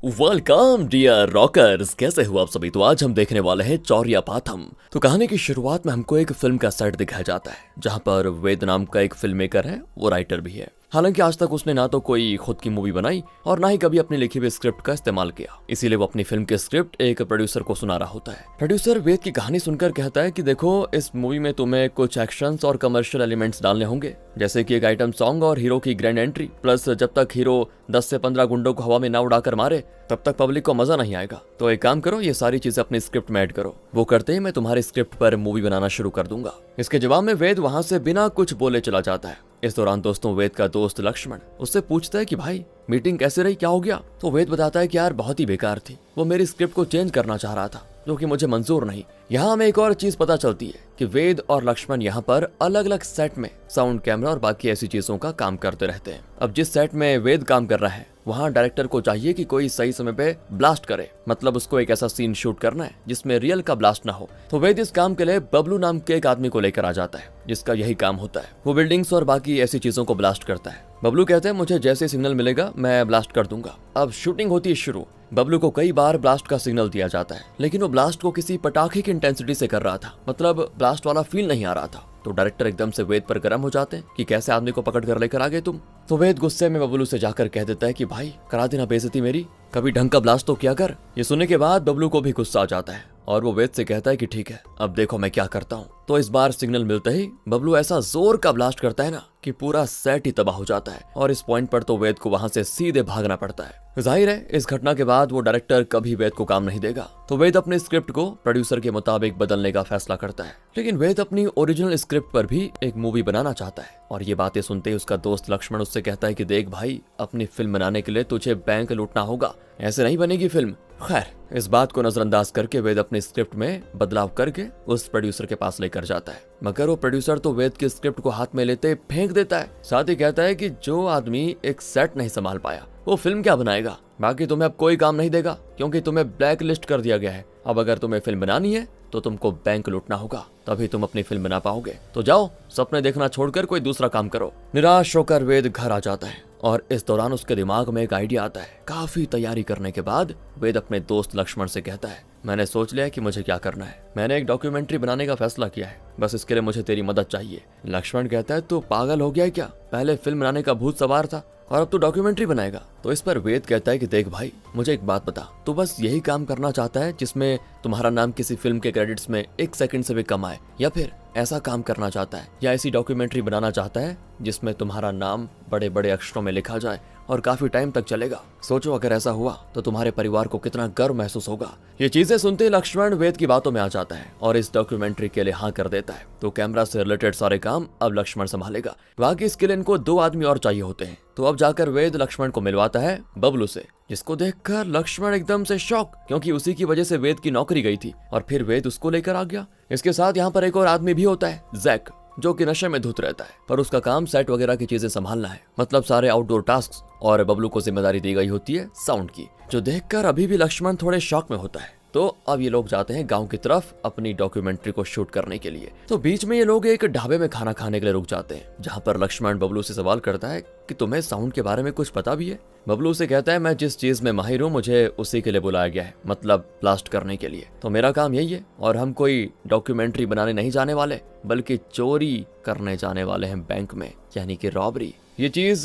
Welcome dear rockers, कैसे हो आप सभी। तो आज हम देखने वाले हैं चौरियापाथम। तो कहानी की शुरुआत में हमको एक फिल्म का सेट दिखाया जाता है जहां पर वेद नाम का एक फिल्म मेकर है, वो राइटर भी है। हालांकि आज तक उसने ना तो कोई खुद की मूवी बनाई और ना ही कभी अपनी लिखी हुई स्क्रिप्ट का इस्तेमाल किया, इसीलिए वो अपनी फिल्म की स्क्रिप्ट एक प्रोड्यूसर को सुना रहा होता है। प्रोड्यूसर वेद की कहानी सुनकर कहता है कि देखो, इस मूवी में तुम्हें कुछ एक्शंस और कमर्शियल एलिमेंट्स डालने होंगे, जैसे कि एक आइटम सॉन्ग और हीरो की ग्रैंड एंट्री। प्लस जब तक हीरो 10 से 15 गुंडों को हवा में ना उड़ाकर मारे तब तक पब्लिक को मजा नहीं आएगा। तो एक काम करो, ये सारी चीजें अपनी स्क्रिप्ट में ऐड करो। वो करते ही मैं तुम्हारी स्क्रिप्ट पर मूवी बनाना शुरू कर दूंगा। इसके जवाब में वेद वहां से बिना कुछ बोले चला जाता है। इस दौरान दोस्तों वेद का दोस्त लक्ष्मण उससे पूछता है कि भाई मीटिंग कैसे रही, क्या हो गया। तो वेद बताता है कि यार बहुत ही बेकार थी, वो मेरी स्क्रिप्ट को चेंज करना चाह रहा था जो कि मुझे मंजूर नहीं। यहाँ हमें एक और चीज पता चलती है कि वेद और लक्ष्मण यहाँ पर अलग अलग सेट में साउंड, कैमरा और बाकी ऐसी चीजों का काम करते रहते हैं। अब जिस सेट में वेद काम कर रहा है वहाँ डायरेक्टर को चाहिए कि कोई सही समय पे ब्लास्ट करे, मतलब उसको एक ऐसा सीन शूट करना है जिसमें रियल का ब्लास्ट ना हो। तो वेद इस काम के लिए बबलू नाम के एक आदमी को लेकर आ जाता है जिसका यही काम होता है। वो बिल्डिंग्स और बाकी ऐसी चीजों को ब्लास्ट करता है। बबलू कहते हैं मुझे जैसे सिग्नल मिलेगा मैं ब्लास्ट कर दूंगा। अब शूटिंग होती है शुरू। बबलू को कई बार ब्लास्ट का सिग्नल दिया जाता है, लेकिन वो ब्लास्ट को किसी पटाखे की इंटेंसिटी से कर रहा था, मतलब ब्लास्ट वाला फील नहीं आ रहा था। तो डायरेक्टर एकदम से वेद पर गर्म हो जाते हैं कि कैसे आदमी को पकड़ कर लेकर आ गए तुम। तो वेद गुस्से में बबलू से जाकर कह देता है कि भाई करा देना बेइज्जती मेरी, कभी ढंग का ब्लास्ट तो किया कर। ये सुनने के बाद बबलू को भी गुस्सा आ जाता है और वो वेद से कहता है कि ठीक है, अब देखो मैं क्या करता हूँ। तो इस बार सिग्नल मिलते ही बबलू ऐसा जोर का ब्लास्ट करता है ना कि पूरा सेट ही तबाह हो जाता है और इस पॉइंट पर तो वेद को वहां से सीधे भागना पड़ता है। जाहिर है इस घटना के बाद वो डायरेक्टर कभी वेद को काम नहीं देगा। तो वेद अपने स्क्रिप्ट को प्रोड्यूसर के मुताबिक बदलने का फैसला करता है, लेकिन वेद अपनी ओरिजिनल स्क्रिप्ट पर भी एक मूवी बनाना चाहता है। और ये बातें सुनते ही उसका दोस्त लक्ष्मण उससे कहता है कि देख भाई, अपनी फिल्म बनाने के लिए तुझे बैंक लूटना होगा, ऐसे नहीं बनेगी फिल्म। खैर, इस बात को नजरअंदाज करके वेद अपनी स्क्रिप्ट में बदलाव करके उस प्रोड्यूसर के पास लेकर जाता है, मगर वो प्रोड्यूसर तो वेद की स्क्रिप्ट को हाथ में लेते फेंक देता है। साथ ही कहता है कि जो आदमी एक सेट नहीं संभाल पाया वो फिल्म क्या बनाएगा, बाकी तुम्हें अब कोई काम नहीं देगा क्योंकि तुम्हें ब्लैक लिस्ट कर दिया गया है। अब अगर तुम्हें फिल्म बनानी है तो तुमको बैंक लूटना होगा, तभी तुम अपनी फिल्म बना पाओगे। तो जाओ, सपने देखना छोड़कर कोई दूसरा काम करो। निराश होकर वेद घर आ जाता है और इस दौरान उसके दिमाग में एक आइडिया आता है। काफी तैयारी करने के बाद वेद अपने दोस्त लक्ष्मण से कहता है, मैंने सोच लिया है कि मुझे क्या करना है। मैंने एक डॉक्यूमेंट्री बनाने का फैसला किया है, बस इसके लिए मुझे तेरी मदद चाहिए। लक्ष्मण कहता है तू पागल हो गया है क्या, पहले फिल्म बनाने का भूत सवार था और अब तू डॉक्यूमेंट्री बनाएगा। तो इस पर वेद कहता है कि देख भाई, मुझे एक बात बता, तू बस यही काम करना चाहता है जिसमें तुम्हारा नाम किसी फिल्म के क्रेडिट्स में 1 सेकंड से भी कम आए, या फिर ऐसा काम करना चाहता है या ऐसी डॉक्यूमेंट्री बनाना चाहता है जिसमें तुम्हारा नाम बड़े बड़े अक्षरों में लिखा जाए और काफी टाइम तक चलेगा। सोचो अगर ऐसा हुआ तो तुम्हारे परिवार को कितना गर्व महसूस होगा। ये चीजें सुनते लक्ष्मण वेद की बातों में आ जाता है और इस डॉक्यूमेंट्री के लिए हाँ कर देता है। तो कैमरा से रिलेटेड सारे काम अब लक्ष्मण संभालेगा, बाकी इसके लिए इनको 2 आदमी और चाहिए होते हैं। तो अब जाकर वेद लक्ष्मण को मिलवाता है बबलू से, जिसको देखकर लक्ष्मण एकदम से शॉक, क्योंकि उसी की वजह से वेद की नौकरी गई थी और फिर वेद उसको लेकर आ गया। इसके साथ यहाँ पर एक और आदमी भी होता है, जैक, जो कि नशे में धुत रहता है, पर उसका काम सेट वगैरह की चीजें संभालना है, मतलब सारे आउटडोर टास्क। और बबलू को जिम्मेदारी दी गई होती है साउंड की, जो देखकर अभी भी लक्ष्मण थोड़े शॉक में होता है। तो अब ये लोग जाते हैं गांव की तरफ अपनी डॉक्यूमेंट्री को शूट करने के लिए। तो बीच में ये लोग एक ढाबे में खाना खाने के लिए रुक जाते हैं, जहां पर लक्ष्मण बबलू से सवाल करता है कि तुम्हें साउंड के बारे में कुछ पता भी है। बबलू से कहता है मैं जिस चीज में माहिर हूँ मुझे उसी के लिए बुलाया गया है, मतलब ब्लास्ट करने के लिए। तो मेरा काम यही है और हम कोई डॉक्यूमेंट्री बनाने नहीं जाने वाले, बल्कि चोरी करने जाने वाले हैं बैंक में, यानी कि रॉबरी। ये चीज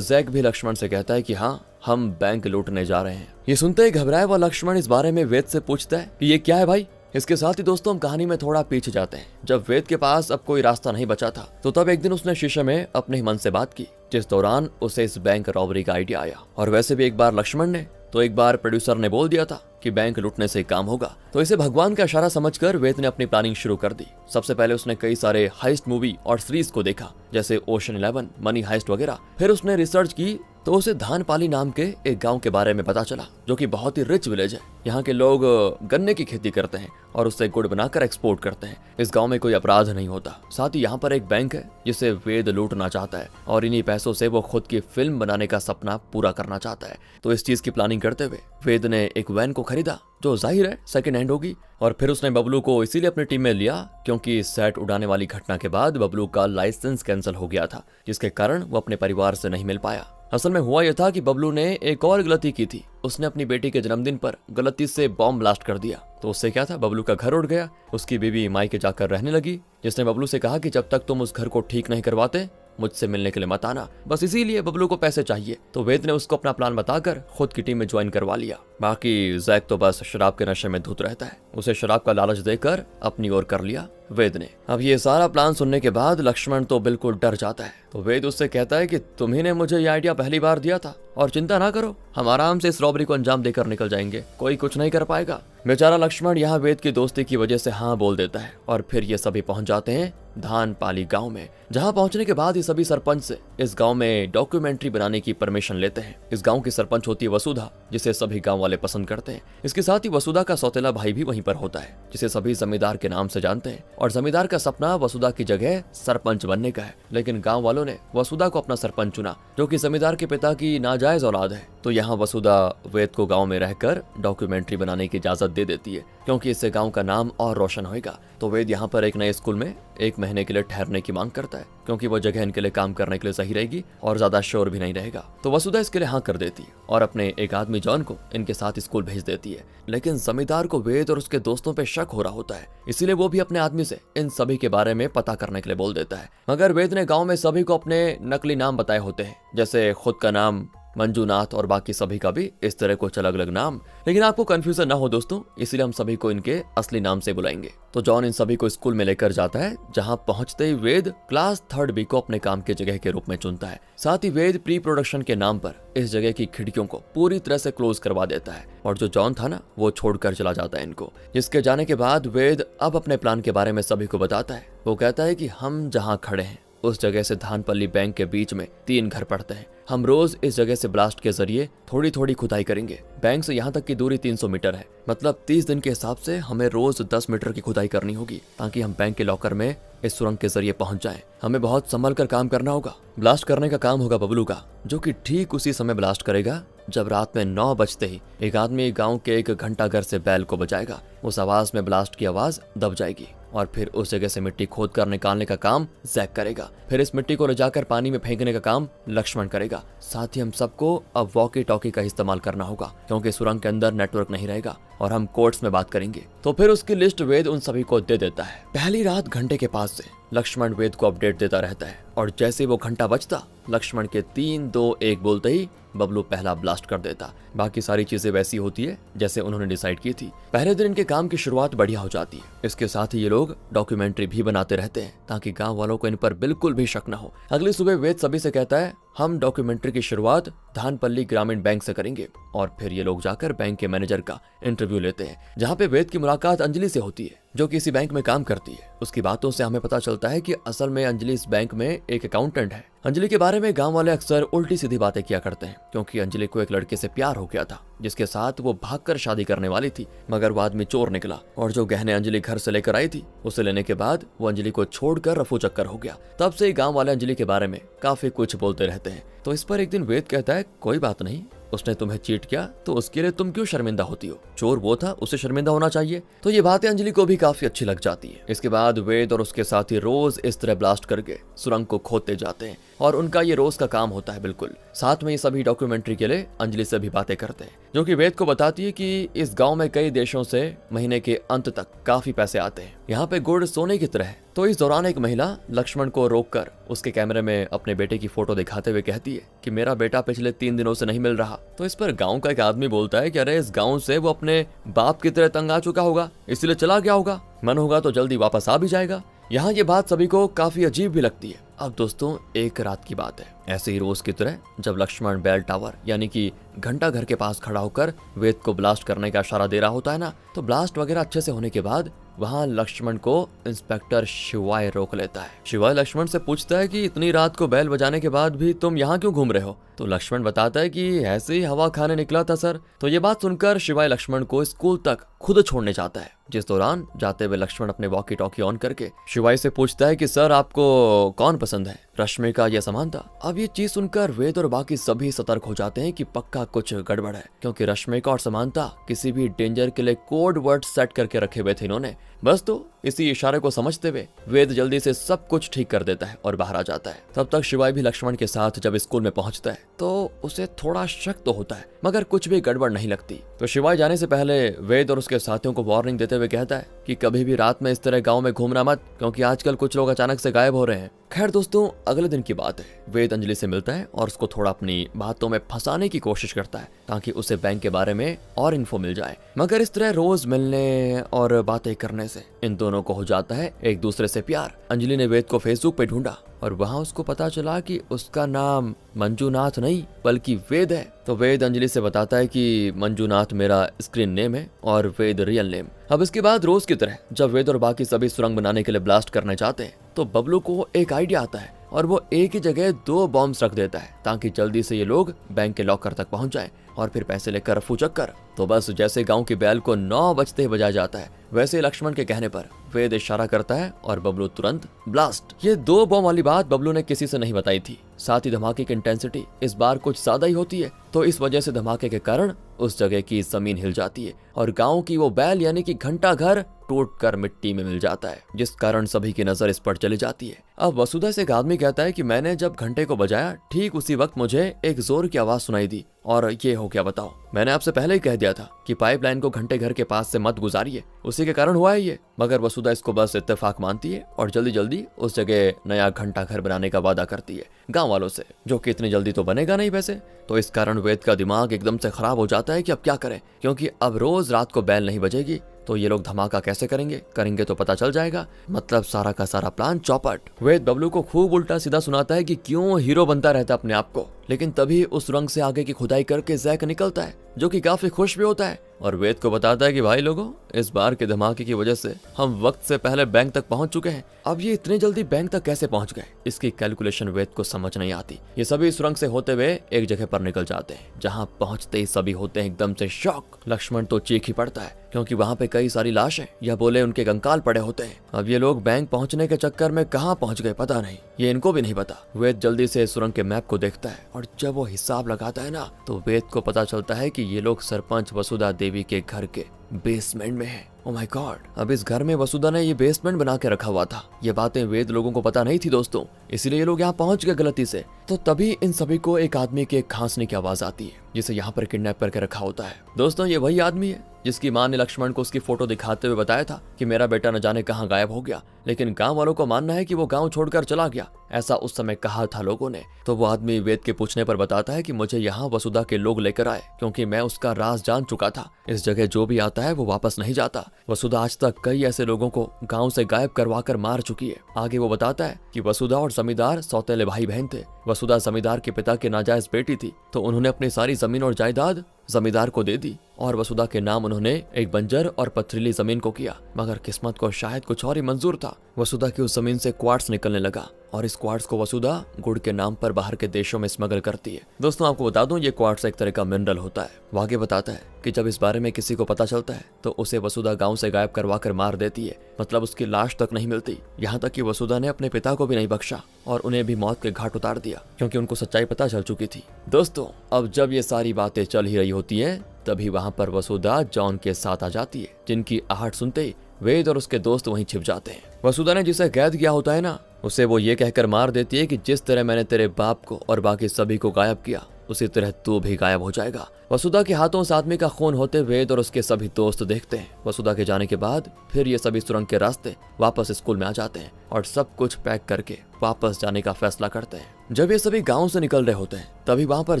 जैक भी लक्ष्मण से कहता है कि हाँ, हम बैंक लूटने जा रहे हैं। ये सुनते ही घबराया हुआ लक्ष्मण इस बारे में वेद से पूछता है कि ये क्या है भाई। इसके साथ ही दोस्तों हम कहानी में थोड़ा पीछे जाते हैं। जब वेद के पास अब कोई रास्ता नहीं बचा था तो तब एक दिन उसने शीशे में अपने ही मन से बात की, जिस दौरान उसे इस बैंक रॉबरी का आइडिया आया। और वैसे भी एक बार लक्ष्मण ने तो एक बार प्रोड्यूसर ने बोल दिया था कि बैंक लूटने से काम होगा। तो इसे भगवान का इशारा समझकर वेद ने अपनी प्लानिंग शुरू कर दी। सबसे पहले उसने कई सारे हाइस्ट मूवी और सीरीज को देखा, जैसे ओशन 11, मनी हाइस्ट वगैरह। फिर उसने रिसर्च की तो उसे धानपाली नाम के एक गांव के बारे में पता चला, जो कि बहुत ही रिच विलेज है। यहाँ के लोग गन्ने की खेती करते हैं और उससे गुड़ बनाकर एक्सपोर्ट करते हैं। इस गांव में कोई अपराध नहीं होता। साथ ही यहाँ पर एक बैंक है जिसे वेद लूटना चाहता है और इन्हीं पैसों से वो खुद की फिल्म बनाने का सपना पूरा करना चाहता है। तो इस चीज की प्लानिंग करते हुए वेद ने एक वैन को खरीदा, जो जाहिर है सेकंड हैंड होगी। और फिर उसने बबलू को इसीलिए अपनी टीम में लिया क्योंकि सेट उड़ाने वाली घटना के बाद बबलू का लाइसेंस कैंसिल हो गया था, जिसके कारण वो अपने परिवार से नहीं मिल पाया। असल में हुआ यह था कि बबलू ने एक और गलती की थी। उसने अपनी बेटी के जन्मदिन पर गलती से बॉम्ब ब्लास्ट कर दिया। तो उससे क्या था, बबलू का घर उड़ गया। उसकी बीवी मायके जाकर रहने लगी, जिसने बबलू से कहा कि जब तक तुम उस घर को ठीक नहीं करवाते मुझसे मिलने के लिए मत आना। बस इसीलिए बबलू को पैसे चाहिए। तो वेद ने उसको अपना प्लान बताकर खुद की टीम में ज्वाइन करवा लिया। बाकी जैक तो बस शराब के नशे में धुत रहता है। उसे शराब का लालच देकर अपनी ओर कर लिया वेद ने। अब ये सारा प्लान सुनने के बाद लक्ष्मण तो बिल्कुल डर जाता है। तो वेद उससे कहता है कि तुम्ही ने मुझे ये आइडिया पहली बार दिया था, और चिंता ना करो, हम आराम से इस रॉबरी को अंजाम देकर निकल जाएंगे, कोई कुछ नहीं कर पाएगा। बेचारा लक्ष्मण यहाँ वेद की दोस्ती की वजह से हाँ बोल देता है। और फिर ये सभी पहुंच जाते हैं धानपाली गांव में, जहां पहुंचने के बाद ये सभी सरपंच से इस गांव में डॉक्यूमेंट्री बनाने की परमिशन लेते हैं। इस गांव की सरपंच होती है वसुधा, जिसे सभी गांव वाले पसंद करते हैं। इसके साथ ही वसुधा का सौतेला भाई भी वहीं पर होता है, जिसे सभी जमींदार के नाम से जानते हैं। और जमींदार का सपना वसुधा की जगह सरपंच बनने का है, लेकिन गाँव वालों ने वसुधा को अपना सरपंच चुना, जो कि जमींदार के पिता की नाजायज औलाद है। तो यहाँ वसुधा वेद को गाँव में रहकर डॉक्यूमेंट्री बनाने की इजाजत दे देती है, क्योंकि इससे गाँव का नाम और रोशन होगा। तो वेद यहाँ पर एक नए स्कूल में 1 महीने के लिए ठहरने की मांग करता है, क्योंकि वो जगह इनके लिए काम करने के लिए सही रहेगी और ज्यादा शोर भी नहीं रहेगा। तो वसुधा इसके लिए हाँ कर देती है और अपने एक आदमी जॉन को इनके साथ स्कूल भेज देती है। लेकिन जमींदार को वेद और उसके दोस्तों पे शक हो रहा होता है, इसीलिए वो भी अपने आदमी से इन सभी के बारे में पता करने के लिए बोल देता है। मगर वेद ने गाँव में सभी को अपने नकली नाम बताए होते हैं, जैसे खुद का नाम मंजूनाथ और बाकी सभी का भी इस तरह कुछ अलग अलग नाम। लेकिन आपको कंफ्यूजन ना हो दोस्तों, इसलिए हम सभी को इनके असली नाम से बुलाएंगे। तो जॉन इन सभी को स्कूल में लेकर जाता है, जहां पहुंचते ही वेद क्लास 3rd बी को अपने काम की जगह के रूप में चुनता है। साथ ही वेद प्री प्रोडक्शन के नाम पर इस जगह की खिड़कियों को पूरी तरह से क्लोज करवा देता है। और जो जॉन था ना, वो छोड़कर चला जाता है इनको। जिसके जाने के बाद वेद अब अपने प्लान के बारे में सभी को बताता है। वो कहता है कि हम जहाँ खड़े हैं उस जगह से धानपल्ली बैंक के बीच में 3 घर पड़ते हैं। हम रोज इस जगह से ब्लास्ट के जरिए थोड़ी थोड़ी खुदाई करेंगे। बैंक से यहाँ तक की दूरी 300 मीटर है, मतलब 30 दिन के हिसाब से हमें रोज 10 मीटर की खुदाई करनी होगी, ताकि हम बैंक के लॉकर में इस सुरंग के जरिए पहुंच जाएं। हमें बहुत संभल कर काम करना होगा। ब्लास्ट करने का काम होगा बबलू का, जो कि ठीक उसी समय ब्लास्ट करेगा जब रात में 9 बजते ही एक आदमी गाँव के एक घंटाघर से बैल को बजाएगा। उस आवाज में ब्लास्ट की आवाज दब जाएगी और फिर उस जगह से मिट्टी खोद कर निकालने का काम जैक करेगा। फिर इस मिट्टी को ले जाकर पानी में फेंकने का काम लक्ष्मण करेगा। साथ ही हम सबको अब वॉकी टॉकी का इस्तेमाल करना होगा, क्योंकि सुरंग के अंदर नेटवर्क नहीं रहेगा और हम कोर्ट्स में बात करेंगे। तो फिर उसकी लिस्ट वेद उन सभी को दे देता है। पहली रात घंटे के पास से लक्ष्मण वेद को अपडेट देता रहता है, और जैसे वो घंटा बजता लक्ष्मण के 3 2 1 बोलते ही बबलू पहला ब्लास्ट कर देता। बाकी सारी चीजें वैसी होती है जैसे उन्होंने डिसाइड की थी। पहले दिन इनके काम की शुरुआत बढ़िया हो जाती है। इसके साथ ही ये लोग डॉक्यूमेंट्री भी बनाते रहते हैं, ताकि गांव वालों को इन पर बिल्कुल भी शक न हो। अगली सुबह वेद सभी से कहता है, हम डॉक्यूमेंट्री की शुरुआत धानपल्ली ग्रामीण बैंक से करेंगे। और फिर ये लोग जाकर बैंक के मैनेजर का इंटरव्यू लेते हैं, जहाँ पे वेद की मुलाकात अंजलि से होती है, जो किसी बैंक में काम करती है। उसकी बातों से हमें पता चलता है कि असल में अंजलि इस बैंक में एक अकाउंटेंट है। अंजलि के बारे में गांव वाले अक्सर उल्टी सीधी बातें किया करते हैं, क्योंकि अंजलि को एक लड़के से प्यार हो गया था, जिसके साथ वो भागकर शादी करने वाली थी। मगर वो आदमी चोर निकला, और जो गहने अंजलि घर से लेकर आई थी उसे लेने के बाद वो अंजलि को छोड़कर रफू चक्कर हो गया। तब से गांव वाले अंजलि के बारे में काफी कुछ बोलते रहते हैं। तो इस पर एक दिन वेद कहता है, कोई बात नहीं, उसने तुम्हें चीट किया तो उसके लिए तुम क्यों शर्मिंदा होती हो? चोर वो था, उसे शर्मिंदा होना चाहिए। तो ये बातें अंजलि को भी काफी अच्छी लग जाती है। इसके बाद वेद और उसके साथी रोज इस तरह ब्लास्ट करके सुरंग को खोदते जाते हैं, और उनका ये रोज का काम होता है बिल्कुल। साथ में ये सभी डॉक्यूमेंट्री के लिए अंजलि से भी बातें करते हैं, जो कि वेद को बताती है कि इस गांव में कई देशों से महीने के अंत तक काफी पैसे आते हैं। यहाँ पे गुड़ सोने की तरह है। तो इस दौरान एक महिला लक्ष्मण को रोककर उसके कैमरे में अपने बेटे की फोटो दिखाते हुए कहती है कि मेरा बेटा पिछले 3 दिनों से नहीं मिल रहा। तो इस पर गांव का एक आदमी बोलता है कि अरे इस गांव से वो अपने बाप की तरह तंग आ चुका होगा, इसलिए चला गया होगा, मन होगा तो जल्दी वापस आ भी जाएगा। यहाँ ये बात सभी को काफी अजीब भी लगती है। अब दोस्तों एक रात की बात है, ऐसे ही रोज की तरह जब लक्ष्मण बेल टावर यानी कि घंटा घर के पास खड़ा होकर वेद को ब्लास्ट करने का इशारा दे रहा होता है ना, तो ब्लास्ट वगैरह अच्छे से होने के बाद वहाँ लक्ष्मण को इंस्पेक्टर शिवाय रोक लेता है। शिवाय लक्ष्मण से पूछता है कि इतनी रात को बैल बजाने के बाद भी तुम यहाँ क्यों घूम रहे हो? तो लक्ष्मण बताता है कि ऐसे ही हवा खाने निकला था सर। तो ये बात सुनकर शिवाय लक्ष्मण को स्कूल तक खुद छोड़ने जाता है, जिस दौरान जाते हुए लक्ष्मण अपने वॉकी टॉकी ऑन करके शिवाय से पूछता है कि सर आपको कौन पसंद है, रश्मिका या समांता? अब ये चीज सुनकर वेद और बाकी सभी सतर्क हो जाते हैं कि पक्का कुछ गड़बड़ है, क्योंकि रश्मिका और समांता किसी भी डेंजर के लिए कोड वर्ड सेट करके रखे हुए थे इन्होंने। बस तो इसी इशारे को समझते हुए वेद जल्दी से सब कुछ ठीक कर देता है और बाहर आ जाता है। तब तक शिवाय भी लक्ष्मण के साथ जब स्कूल में पहुंचता है तो उसे थोड़ा शक तो होता है, मगर कुछ भी गड़बड़ नहीं लगती। तो शिवाय जाने से पहले वेद और उसके साथियों को वार्निंग देते हुए कहता है कि कभी भी रात में इस तरह गाँव में घूमना मत, क्योंकि आजकल कुछ लोग अचानक से गायब हो रहे हैं। खैर दोस्तों, अगले दिन की बात है। वेद अंजलि से मिलता है और उसको थोड़ा अपनी बातों में फंसाने की कोशिश करता है ताकि उसे बैंक के बारे में और इन्फो मिल जाए, मगर इस तरह रोज मिलने और बातें करने से इन दोनों को हो जाता है एक दूसरे से प्यार। अंजलि ने वेद को फेसबुक पे ढूंढा और वहाँ उसको पता चला कि उसका नाम मंजूनाथ नहीं बल्कि वेद है। तो वेद अंजलि से बताता है कि मंजूनाथ मेरा स्क्रीन नेम है और वेद रियल नेम। अब इसके बाद रोज की तरह जब वेद और बाकी सभी सुरंग बनाने के लिए ब्लास्ट करने चाहते हैं तो बबलू को एक आइडिया आता है और वो एक ही जगह 2 बॉम्ब्स रख देता है ताकि जल्दी से ये लोग बैंक के लॉकर तक पहुंच जाएं और फिर पैसे लेकर रफू चक्कर। तो बस जैसे गांव की बैल को 9 बजते ही बजाया जाता है, वैसे लक्ष्मण के कहने पर वेद इशारा करता है और बबलू तुरंत ब्लास्ट। ये 2 बॉम्ब वाली बात बबलू ने किसी से नहीं बताई थी। साथ ही धमाके की इंटेंसिटी इस बार कुछ ज्यादा ही होती है, तो इस वजह से धमाके के कारण उस जगह की जमीन हिल जाती है और गांव की वो बैल यानी कि घंटा घर टूटकर मिट्टी में मिल जाता है, जिस कारण सभी की नजर इस पर चली जाती है। अब वसुधा से एक आदमी कहता है कि मैंने जब घंटे को बजाया ठीक उसी वक्त मुझे एक जोर की आवाज सुनाई दी और ये हो क्या बताओ, मैंने आपसे पहले ही कह दिया था कि पाइपलाइन को घंटे घर के पास से मत गुजारिए, उसी के कारण हुआ है ये। मगर वसुधा इसको बस इत्तेफाक मानती है और जल्दी जल्दी उस जगह नया घंटा घर बनाने का वादा करती है गाँव वालों से, जो कि इतनी जल्दी तो बनेगा नहीं वैसे। तो इस कारण वेद का दिमाग एकदम से खराब हो जाता है कि अब क्या करें, क्योंकि अब रोज रात को बैल नहीं बजेगी तो ये लोग धमाका कैसे करेंगे तो पता चल जाएगा, मतलब सारा का सारा प्लान चौपट। वेद बबलू को खूब उल्टा सीधा सुनाता है कि क्यों हीरो बनता रहता अपने आप को, लेकिन तभी उस सुरंग से आगे की खुदाई करके जैक निकलता है जो कि काफी खुश भी होता है और वेद को बताता है कि भाई लोगों, इस बार के धमाके की वजह से हम वक्त से पहले बैंक तक पहुंच चुके हैं। अब ये इतने जल्दी बैंक तक कैसे पहुंच गए, इसकी कैलकुलेशन वेद को समझ नहीं आती। ये सभी सुरंग से होते हुए एक जगह पर निकल जाते हैं, जहां पहुंचते ही सभी होते हैं एकदम से शॉक। लक्ष्मण तो चीख ही पड़ता है क्योंकि वहां पे कई सारी लाशें या बोले उनके कंकाल पड़े होते हैं। अब ये लोग बैंक पहुंचने के चक्कर में कहां पहुंच गए पता नहीं, ये इनको भी नहीं पता। वेद जल्दी से सुरंग के मैप को देखता है और जब वो हिसाब लगाता है ना, तो वेद को पता चलता है कि ये लोग सरपंच वसुधा देवी के घर के बेसमेंट में है। ओह माय गॉड, अब इस घर में वसुधा ने ये बेसमेंट बना के रखा हुआ था। ये बातें वेद लोगों को पता नहीं थी दोस्तों, इसलिए ये लोग यहाँ पहुंच गए गलती से। तो तभी इन सभी को एक आदमी के खांसने की आवाज आती है, जिसे यहाँ पर किडनैप करके रखा होता है। दोस्तों, ये वही आदमी है जिसकी मां ने लक्ष्मण को उसकी फोटो दिखाते हुए बताया था कि मेरा बेटा न जाने कहां गायब हो गया, लेकिन गांव वालों को मानना है कि वो गांव छोड़कर चला गया, ऐसा उस समय कहा था लोगों ने। तो वो आदमी वेद के पूछने पर बताता है कि मुझे यहाँ वसुधा के लोग लेकर आए क्योंकि मैं उसका राज जान चुका था। इस जगह जो भी आता है वो वापस नहीं जाता। वसुधा आज तक कई ऐसे लोगों को गांव से गायब करवा कर मार चुकी है। आगे वो बताता है कि वसुधा और जमींदार सौतेले भाई बहन थे। वसुधा जमींदार के पिता की नाजायज बेटी थी, तो उन्होंने अपनी सारी जमीन और जायदाद जमींदार को दे दी और वसुधा के नाम उन्होंने एक बंजर और पथरीली जमीन को किया, मगर किस्मत को शायद कुछ और ही मंजूर था। वसुधा की उस जमीन से क्वार्ट्स निकलने लगा और इस क्वार्ट्स को वसुधा गुड़ के नाम पर बाहर के देशों में स्मगल करती है। दोस्तों, आपको बता दूं, ये क्वार्ट्स एक तरह का मिनरल होता है। वो आगे बताता है कि जब इस बारे में किसी को पता चलता है तो उसे वसुधा गांव से गायब करवा कर मार देती है, मतलब उसकी लाश तक नहीं मिलती। यहाँ तक कि वसुधा ने अपने पिता को भी नहीं बख्शा और उन्हें भी मौत के घाट उतार दिया, क्योंकि उनको सच्चाई पता चल चुकी थी। दोस्तों, अब जब ये सारी बातें चल ही रही होती है, तभी वहाँ पर वसुधा जॉन के साथ आ जाती है, जिनकी आहट सुनते ही वेद और उसके दोस्त वहीं छिप जाते हैं। वसुधा ने जिसे कैद किया होता है ना, उसे वो ये कहकर मार देती है कि जिस तरह मैंने तेरे बाप को और बाकी सभी को गायब किया, उसी तरह तू भी गायब हो जाएगा। वसुधा के हाथों उस आदमी का खून होते वेद और उसके सभी दोस्त देखते हैं। वसुधा के जाने के बाद फिर ये सभी सुरंग के रास्ते वापस स्कूल में आ जाते हैं और सब कुछ पैक करके वापस जाने का फैसला करते हैं। जब ये सभी गांव से निकल रहे होते हैं, तभी वहाँ पर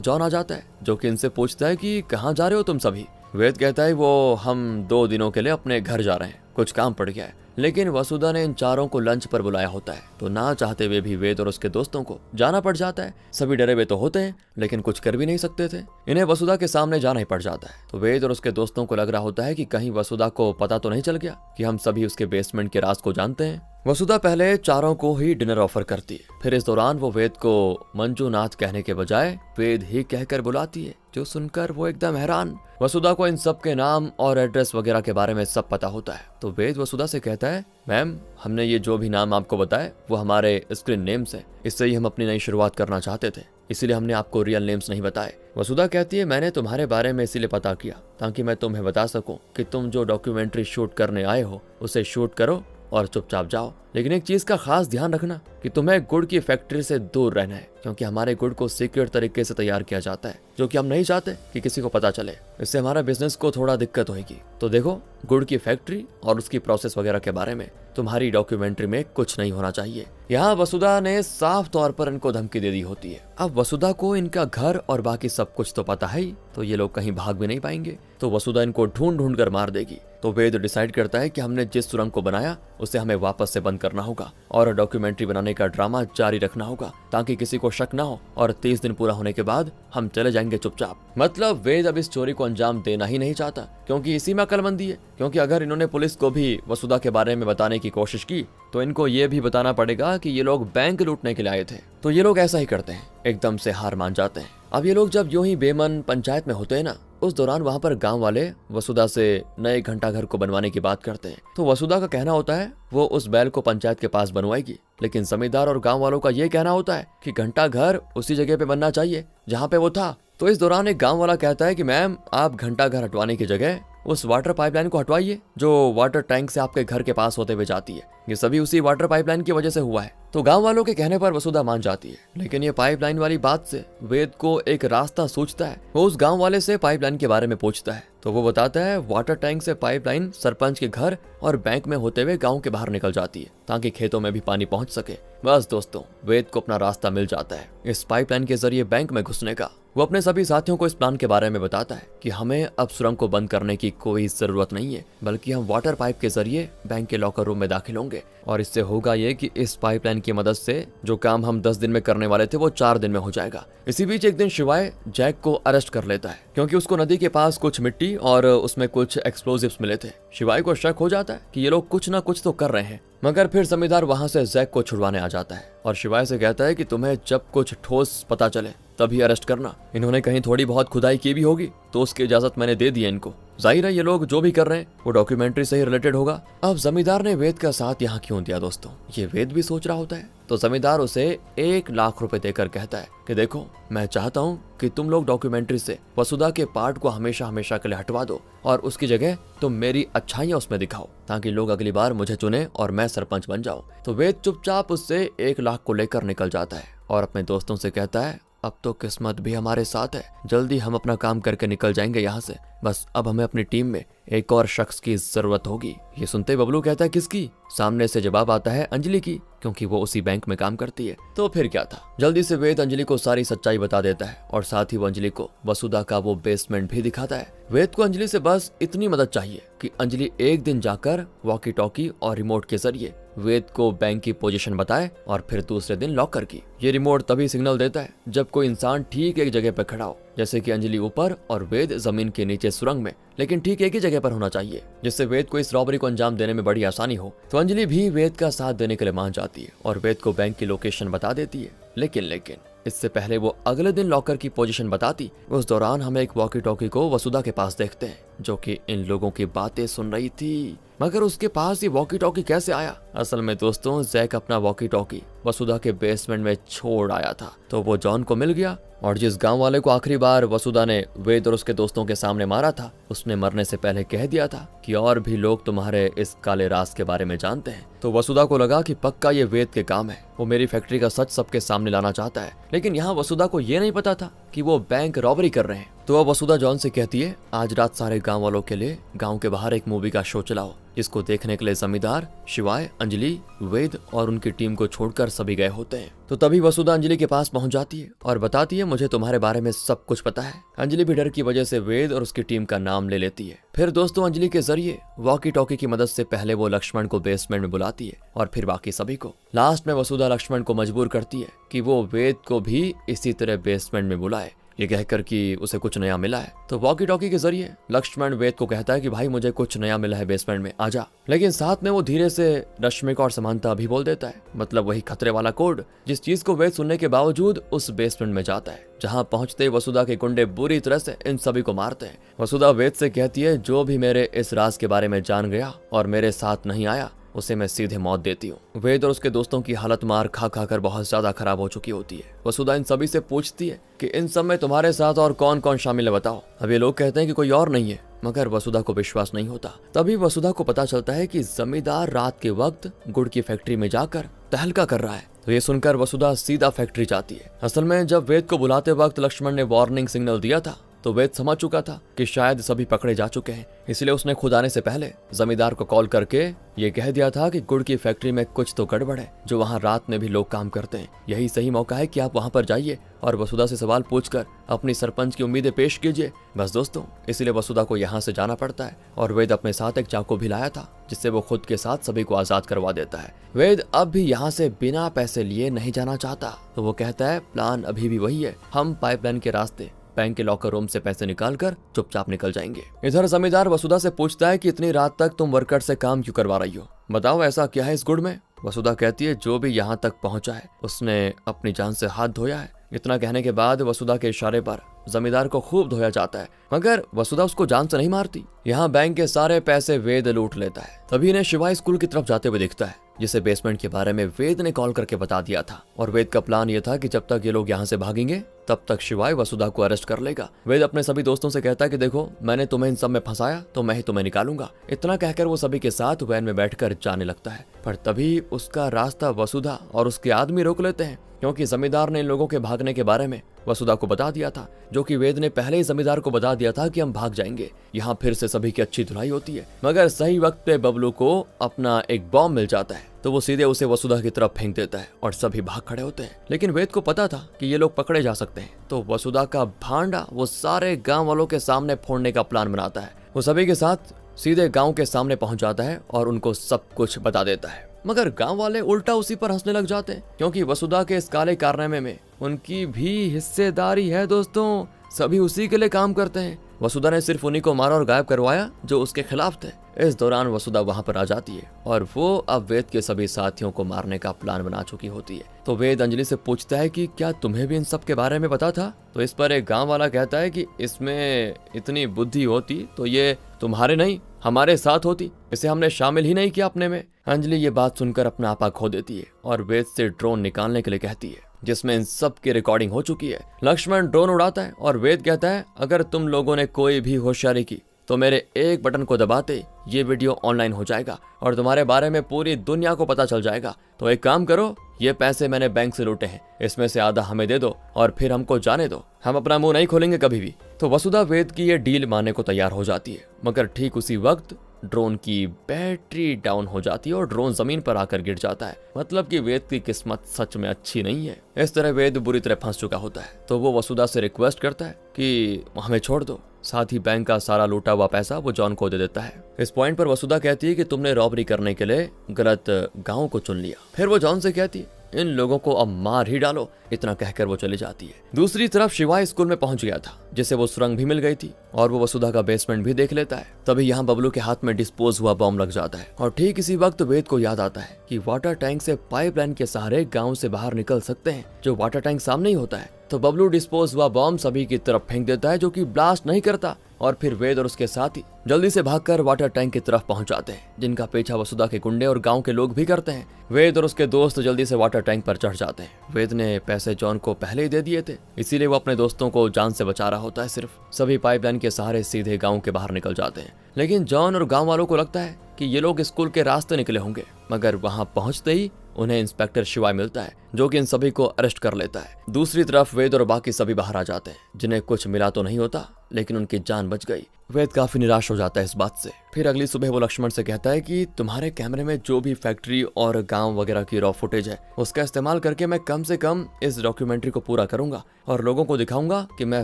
जॉन आ जाता है, जो कि इनसे पूछता है कि कहाँ जा रहे हो तुम सभी। वेद कहता है वो हम 2 दिनों के लिए अपने घर जा रहे हैं, कुछ काम पड़ गया है। लेकिन वसुधा ने इन चारों को लंच पर बुलाया होता है, तो ना चाहते हुए भी वेद और उसके दोस्तों को जाना पड़ जाता है। सभी डरे हुए तो होते हैं, लेकिन कुछ कर भी नहीं सकते थे। इन्हें वसुधा के सामने जाना ही पड़ जाता है। तो वेद और उसके दोस्तों को लग रहा होता है कि कहीं वसुधा को पता तो नहीं चल गया कि हम सभी उसके बेसमेंट के राज को जानते हैं। वसुधा पहले चारों को ही डिनर ऑफर करती है, फिर इस दौरान वो वेद को मंजूनाथ कहने के बजाय वेद ही कहकर बुलाती है, जो सुनकर वो एकदम हैरान। वसुधा को इन सब के नाम और एड्रेस वगैरह के बारे में सब पता होता है। तो वेद वसुधा से कहता है, मैम, हमने ये जो भी नाम आपको बताए वो हमारे स्क्रीन नेम्स हैं, इससे ही हम अपनी नई शुरुआत करना चाहते थे, इसीलिए हमने आपको रियल नेम्स नहीं बताए। वसुधा कहती है, मैंने तुम्हारे बारे में इसीलिए पता किया ताकि मैं तुम्हें बता सकूं कि तुम जो डॉक्यूमेंट्री शूट करने आए हो उसे शूट करो और चुपचाप जाओ। लेकिन एक चीज का खास ध्यान रखना कि तुम्हें गुड़ की फैक्ट्री से दूर रहना है, क्योंकि हमारे गुड़ को सीक्रेट तरीके से तैयार किया जाता है, जो कि हम नहीं चाहते कि किसी को पता चले। इससे हमारा बिजनेस को थोड़ा दिक्कत होगी। तो देखो, गुड़ की फैक्ट्री और उसकी प्रोसेस वगैरह के बारे में तुम्हारी डॉक्यूमेंट्री में कुछ नहीं होना चाहिए। यहाँ वसुधा ने साफ तौर पर इनको धमकी दे दी होती है। अब वसुधा को इनका घर और बाकी सब कुछ तो पता है ही, तो ये लोग कहीं भाग भी नहीं पाएंगे। तो वसुधा इनको ढूंढ ढूंढ कर मार देगी। तो वेद डिसाइड करता है कि हमने जिस सुरंग को बनाया उसे हमें वापस से बंद करना होगा और डॉक्यूमेंट्री बनाने का ड्रामा जारी रखना होगा, ताकि किसी को शक ना हो। और 30 दिन पूरा होने के बाद हम चले जाएंगे चुपचाप। मतलब वेद अब इस चोरी को अंजाम देना ही नहीं चाहता, क्योंकि इसी में अक्लमंदी है। क्योंकि अगर इन्होंने पुलिस को भी वसुधा के बारे में बताने की कोशिश की तो इनको ये भी बताना पड़ेगा कि ये लोग बैंक लूटने के लिए आए थे। तो ये लोग ऐसा ही करते हैं, एकदम से हार मान जाते हैं। अब ये लोग जब यूं ही बेमन पंचायत में होते हैं ना, उस दौरान वहाँ पर गांव वाले वसुधा से नए घंटा घर को बनवाने की बात करते हैं। तो वसुधा का कहना होता है वो उस बैल को पंचायत के पास बनवाएगी, लेकिन जमींदार और गांव वालों का ये कहना होता है कि घंटा घर उसी जगह पे बनना चाहिए जहाँ पे वो था। तो इस दौरान एक गांव वाला कहता है कि मैम, आप घंटा घर हटवाने की जगह उस वाटर पाइपलाइन को हटवाइए जो वाटर टैंक से आपके घर के पास होते हुए जाती है। ये सभी उसी वाटर पाइपलाइन की वजह से हुआ है। तो गांव वालों के कहने पर वसुधा मान जाती है, लेकिन ये पाइपलाइन वाली बात से वेद को एक रास्ता सूझता है। वो उस गांव वाले से पाइपलाइन के बारे में पूछता है, तो वो बताता है वाटर टैंक से पाइपलाइन सरपंच के घर और बैंक में होते हुए गांव के बाहर निकल जाती है, ताकि खेतों में भी पानी पहुंच सके। बस दोस्तों, वेद को अपना रास्ता मिल जाता है इस पाइपलाइन के जरिए बैंक में घुसने का। वो अपने सभी साथियों को इस प्लान के बारे में बताता है कि हमें अब सुरंग को बंद करने की कोई जरूरत नहीं है, बल्कि हम वाटर पाइप के जरिए बैंक के लॉकर रूम में दाखिल होंगे। और इससे होगा ये कि इस पाइपलाइन की मदद से जो काम हम 10 दिन में करने वाले थे वो 4 दिन में हो जाएगा। इसी बीच एक दिन शिवाय जैक को अरेस्ट कर लेता है, क्योंकि उसको नदी के पास कुछ मिट्टी और उसमें कुछ एक्सप्लोजिव्स मिले थे। शिवाय को शक हो जाता है कि ये लोग कुछ ना कुछ तो कर रहे हैं, मगर फिर जमींदार वहां से जैक को छुड़वाने आ जाता है और शिवाय से कहता है कि तुम्हें जब कुछ ठोस पता चले तभी अरेस्ट करना। इन्होंने कहीं थोड़ी बहुत खुदाई की भी होगी, तो उसकी इजाजत मैंने दे दी है इनको। जाहिर है ये लोग जो भी कर रहे हैं वो डॉक्यूमेंट्री से ही रिलेटेड होगा। अब जमींदार ने वेद का साथ यहाँ क्यों दिया दोस्तों, ये वेद भी सोच रहा होता है। तो जमींदार उसे 1 लाख रुपए देकर कहता है कि देखो, मैं चाहता हूँ कि तुम लोग डॉक्यूमेंट्री से वसुधा के पार्ट को हमेशा हमेशा के लिए हटवा दो और उसकी जगह तुम मेरी अच्छाइयाँ उसमें दिखाओ, ताकि लोग अगली बार मुझे चुने और मैं सरपंच बन जाऊं। तो वेद चुपचाप उससे 1 लाख को लेकर निकल जाता है और अपने दोस्तों से कहता है, अब तो किस्मत भी हमारे साथ है, जल्दी हम अपना काम करके निकल जाएंगे यहाँ से। बस अब हमें अपनी टीम में एक और शख्स की जरूरत होगी। ये सुनते ही बबलू कहता है, किसकी? सामने से जवाब आता है, अंजलि की, क्योंकि वो उसी बैंक में काम करती है। तो फिर क्या था, जल्दी से वेद अंजलि को सारी सच्चाई बता देता है और साथ ही वो अंजलि को वसुधा का वो बेसमेंट भी दिखाता है। वेद को अंजलि से बस इतनी मदद चाहिए कि अंजलि एक दिन जाकर वॉकी टॉकी और रिमोट के जरिए वेद को बैंक की पोजीशन बताए और फिर दूसरे दिन लॉकर की। ये रिमोट तभी सिग्नल देता है जब कोई इंसान ठीक एक जगह पर खड़ा हो, जैसे कि अंजलि ऊपर और वेद जमीन के नीचे सुरंग में, लेकिन ठीक एक ही जगह पर होना चाहिए, जिससे वेद को इस रॉबरी को अंजाम देने में बड़ी आसानी हो। तो अंजलि भी वेद का साथ देने के लिए मान जाती है और वेद को बैंक की लोकेशन बता देती है। लेकिन इससे पहले वो अगले दिन लॉकर की पोजीशन बताती, उस दौरान हम एक वॉकी टॉकी को वसुधा के पास देखते हैं, जो कि इन लोगों की बातें सुन रही थी। मगर उसके पास ये वॉकी टॉकी कैसे आया? असल में दोस्तों, जैक अपना वॉकी टॉकी वसुधा के बेसमेंट में छोड़ आया था। तो वो जॉन को मिल गया और जिस गांव वाले को आखिरी बार वसुधा ने वेद और उसके दोस्तों के सामने मारा था, उसने मरने से पहले कह दिया था कि और भी लोग तुम्हारे इस काले राज के बारे में जानते हैं। तो वसुधा को लगा कि पक्का ये वेद के काम है, वो मेरी फैक्ट्री का सच सबके सामने लाना चाहता है। लेकिन यहाँ वसुधा को ये नहीं पता था कि वो बैंक रॉबरी कर रहे हैं। तो अब वसुधा जॉन से कहती है, आज रात सारे गांव वालों के लिए गांव के बाहर एक मूवी का शो चलाओ, जिसको देखने के लिए जमींदार, शिवाय, अंजलि, वेद और उनकी टीम को छोड़कर सभी गए होते हैं। तो तभी वसुधा अंजलि के पास पहुंच जाती है और बताती है, मुझे तुम्हारे बारे में सब कुछ पता है। अंजलि भी डर की वजह से वेद और उसकी टीम का नाम ले लेती है। फिर दोस्तों, अंजलि के जरिए वॉकी टॉकी की मदद से पहले वो लक्ष्मण को बेसमेंट में बुलाती है और फिर बाकी सभी को। लास्ट में वसुधा लक्ष्मण को मजबूर करती है कि वो वेद को भी इसी तरह बेसमेंट में बुलाए, ये कहकर कि उसे कुछ नया मिला है। तो वॉकी टॉकी के जरिए लक्ष्मण वेद को कहता है कि भाई मुझे कुछ नया मिला है बेसमेंट में, आजा। लेकिन साथ में वो धीरे से रश्मिका और समांता भी बोल देता है, मतलब वही खतरे वाला कोड, जिस चीज को वेद सुनने के बावजूद उस बेसमेंट में जाता है, जहां पहुंचते वसुधा के गुंडे बुरी तरह से इन सभी को मारते हैं। वसुधा वेद से कहती है, जो भी मेरे इस राज के बारे में जान गया और मेरे साथ नहीं आया उसे मैं सीधे मौत देती हूँ। वेद और उसके दोस्तों की हालत मार खा खा कर बहुत ज्यादा खराब हो चुकी होती है। वसुधा इन सभी से पूछती है कि इन सब में तुम्हारे साथ और कौन कौन शामिल है बताओ। अब ये लोग कहते हैं कि कोई और नहीं है, मगर वसुधा को विश्वास नहीं होता। तभी वसुधा को पता चलता है कि जमींदार रात के वक्त गुड़ की फैक्ट्री में जाकर तहलका कर रहा है। तो ये सुनकर वसुधा सीधा फैक्ट्री जाती है। असल में जब वेद को बुलाते वक्त लक्ष्मण ने वार्निंग सिग्नल दिया था तो वेद समझ चुका था कि शायद सभी पकड़े जा चुके हैं, इसलिए उसने खुद आने से पहले जमींदार को कॉल करके ये कह दिया था कि गुड़ की फैक्ट्री में कुछ तो गड़बड़ है, जो वहाँ रात में भी लोग काम करते हैं। यही सही मौका है कि आप वहाँ पर जाइए और वसुधा से सवाल पूछकर अपनी सरपंच की उम्मीदें पेश कीजिए। बस दोस्तों, इसलिए वसुधा को यहाँ से जाना पड़ता है और वेद अपने साथ एक चाकू भी लाया था, जिससे वो खुद के साथ सभी को आजाद करवा देता है। वेद अब भी यहाँ से बिना पैसे लिए नहीं जाना चाहता, तो वो कहता है प्लान अभी भी वही है, हम पाइपलाइन के रास्ते बैंक के लॉकर रूम से पैसे निकालकर चुपचाप निकल जाएंगे। इधर जमींदार वसुधा से पूछता है कि इतनी रात तक तुम वर्कर से काम क्यों करवा रही हो, बताओ ऐसा क्या है इस गुड़ में। वसुधा कहती है जो भी यहाँ तक पहुंचा है उसने अपनी जान से हाथ धोया है। इतना कहने के बाद वसुधा के इशारे पर जमींदार को खूब धोया जाता है, मगर वसुधा उसको जान से नहीं मारती। यहाँ बैंक के सारे पैसे वेद लूट लेता है। तभी इन्हें शिवाय स्कूल की तरफ जाते हुए दिखता है, जिसे बेसमेंट के बारे में वेद ने कॉल करके बता दिया था। और वेद का प्लान ये था कि जब तक ये लोग यहाँ से भागेंगे तब तक शिवाय वसुधा को अरेस्ट कर लेगा। वेद अपने सभी दोस्तों से कहता है कि देखो, मैंने तुम्हें इन सब में फंसाया तो मैं ही तुम्हें निकालूंगा। इतना कहकर वो सभी के साथ वैन में बैठकर जाने लगता है, पर तभी उसका रास्ता वसुधा और उसके आदमी रोक लेते हैं, क्योंकि जमींदार ने इन लोगों के भागने के बारे में वसुधा को बता दिया था, जो कि वेद ने पहले ही जमींदार को बता दिया था कि हम भाग जाएंगे। यहाँ फिर से सभी की अच्छी धुलाई होती है, मगर सही वक्त पे बबलू को अपना एक बॉम्ब मिल जाता है, तो वो सीधे उसे वसुधा की तरफ फेंक देता है और सभी भाग खड़े होते हैं। लेकिन वेद को पता था कि ये लोग पकड़े जा सकते हैं, तो वसुधा का भांडा वो सारे गांव वालों के सामने फोड़ने का प्लान बनाता है। वो सभी के साथ सीधे गांव के सामने पहुंच जाता है और उनको सब कुछ बता देता है, मगर गांव वाले उल्टा उसी पर हंसने लग जाते हैं, क्योंकि वसुधा के इस काले कारनामे में उनकी भी हिस्सेदारी है। दोस्तों, सभी उसी के लिए काम करते हैं। वसुधा ने सिर्फ उन्हीं को मारा और गायब करवाया जो उसके खिलाफ थे। इस दौरान वसुधा वहां पर आ जाती है और वो अब वेद के सभी साथियों को मारने का प्लान बना चुकी होती है। तो वेद अंजलि से पूछता है कि क्या तुम्हें भी इन सब के बारे में पता था। तो इस पर एक गांव वाला कहता है कि इसमें इतनी बुद्धि होती तो ये तुम्हारे नहीं हमारे साथ होती, इसे हमने शामिल ही नहीं किया अपने में। अंजलि ये बात सुनकर अपना आपा खो देती है और वेद से ड्रोन निकालने के लिए कहती है, जिसमें इन सब की रिकॉर्डिंग हो चुकी है। लक्ष्मण ड्रोन उड़ाता है और वेद कहता है अगर तुम लोगों ने कोई भी होशियारी की तो मेरे एक बटन को दबाते ये वीडियो ऑनलाइन हो जाएगा और तुम्हारे बारे में पूरी दुनिया को पता चल जाएगा। तो एक काम करो, ये पैसे मैंने बैंक से लूटे हैं, इसमें से आधा हमें दे दो और फिर हमको जाने दो, हम अपना मुंह नहीं खोलेंगे कभी भी। तो वसुधा वेद की ये डील मानने को तैयार हो जाती है, मगर ठीक उसी वक्त ड्रोन की बैटरी डाउन हो जाती है और ड्रोन जमीन पर आकर गिर जाता है। मतलब कि वेद की किस्मत सच में अच्छी नहीं है। इस तरह वेद बुरी तरह फंस चुका होता है। तो वो वसुधा से रिक्वेस्ट करता है कि हमें छोड़ दो, साथ ही बैंक का सारा लूटा हुआ पैसा वो जॉन को दे देता है। इस पॉइंट पर वसुधा कहती है कि तुमने रॉबरी करने के लिए गलत गांव को चुन लिया। फिर वो जॉन से कहती है इन लोगों को अब मार ही डालो। इतना कहकर वो चली जाती है। दूसरी तरफ शिवाय स्कूल में पहुंच गया था, जिसे वो सुरंग भी मिल गई थी और वो वसुधा का बेसमेंट भी देख लेता है। तभी यहाँ बबलू के हाथ में डिस्पोज हुआ बॉम्ब लग जाता है और ठीक इसी वक्त वेद को याद आता है कि वाटर टैंक से पाइपलाइन के सहारे गाँव से बाहर निकल सकते हैं, जो वाटर टैंक सामने ही होता है। तो बबलू डिस्पोज हुआ बॉम्ब सभी की तरफ फेंक देता है, जो कि ब्लास्ट नहीं करता और फिर वेद और उसके साथी जल्दी से भागकर वाटर टैंक की तरफ पहुंच जाते हैं, जिनका पीछा वसुधा के गुंडे और गांव के लोग भी करते हैं। वेद और उसके दोस्त जल्दी से वाटर टैंक पर चढ़ जाते हैं। वेद ने पैसे जॉन को पहले ही दे दिए थे, इसीलिए वो अपने दोस्तों को जान से बचा रहा होता है। सिर्फ सभी पाइपलाइन के सहारे सीधे गाँव के बाहर निकल जाते हैं। लेकिन जॉन और गाँव वालों को लगता है कि ये लोग स्कूल के रास्ते निकले होंगे, मगर वहां पहुंचते ही उन्हें इंस्पेक्टर शिवाय मिलता है, जो कि इन सभी को अरेस्ट कर लेता है। दूसरी तरफ वेद और बाकी सभी बाहर आ जाते हैं, जिन्हें कुछ मिला तो नहीं होता, लेकिन उनकी जान बच गई। वेद काफी निराश हो जाता है इस बात से। फिर अगली सुबह वो लक्ष्मण से कहता है कि तुम्हारे कैमरे में जो भी फैक्ट्री और गांव वगैरह की रॉ फुटेज है, उसका इस्तेमाल करके मैं कम से कम इस डॉक्यूमेंट्री को पूरा करूंगा और लोगों को दिखाऊंगा कि मैं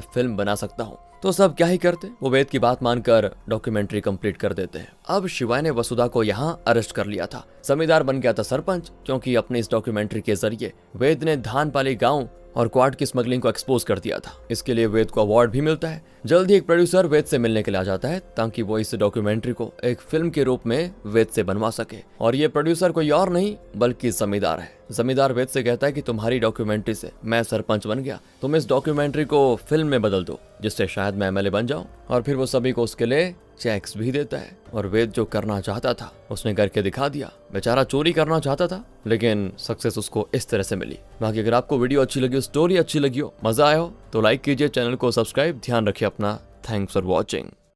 फिल्म बना सकता हूँ। तो सब क्या ही करते, वो वेद की बात मानकर डॉक्यूमेंट्री कंप्लीट कर देते हैं। अब शिवाय ने वसुधा को यहाँ अरेस्ट कर लिया था। जमींदार बन गया था सरपंच, क्योंकि अपनी इस डॉक्यूमेंट्री के जरिए वेद ने धानपाली गांव और क्वाड की स्मगलिंग को एक्सपोज कर दिया था। इसके लिए वेद को अवार्ड भी मिलता है। जल्द ही एक प्रोड्यूसर वेद से मिलने के लिए आ जाता है, ताकि वो इस डॉक्यूमेंट्री को एक फिल्म के रूप में वेद से बनवा सके। और ये प्रोड्यूसर कोई और नहीं बल्कि जमींदार है। जमींदार वेद से कहता है कि तुम्हारी डॉक्यूमेंट्री से मैं सरपंच बन गया, तुम इस डॉक्यूमेंट्री को फिल्म में बदल दो, जिससे शायद मैं एमएलए बन जाऊं। और फिर वो सभी को उसके लिए चेक्स भी देता है और वेद जो करना चाहता था उसने करके दिखा दिया। बेचारा चोरी करना चाहता था लेकिन सक्सेस उसको इस तरह से मिली। बाकी अगर आपको वीडियो अच्छी लगी हो, स्टोरी अच्छी लगी हो, मजा आया हो तो लाइक कीजिए, चैनल को सब्सक्राइब। ध्यान रखिए अपना। Thanks for watching.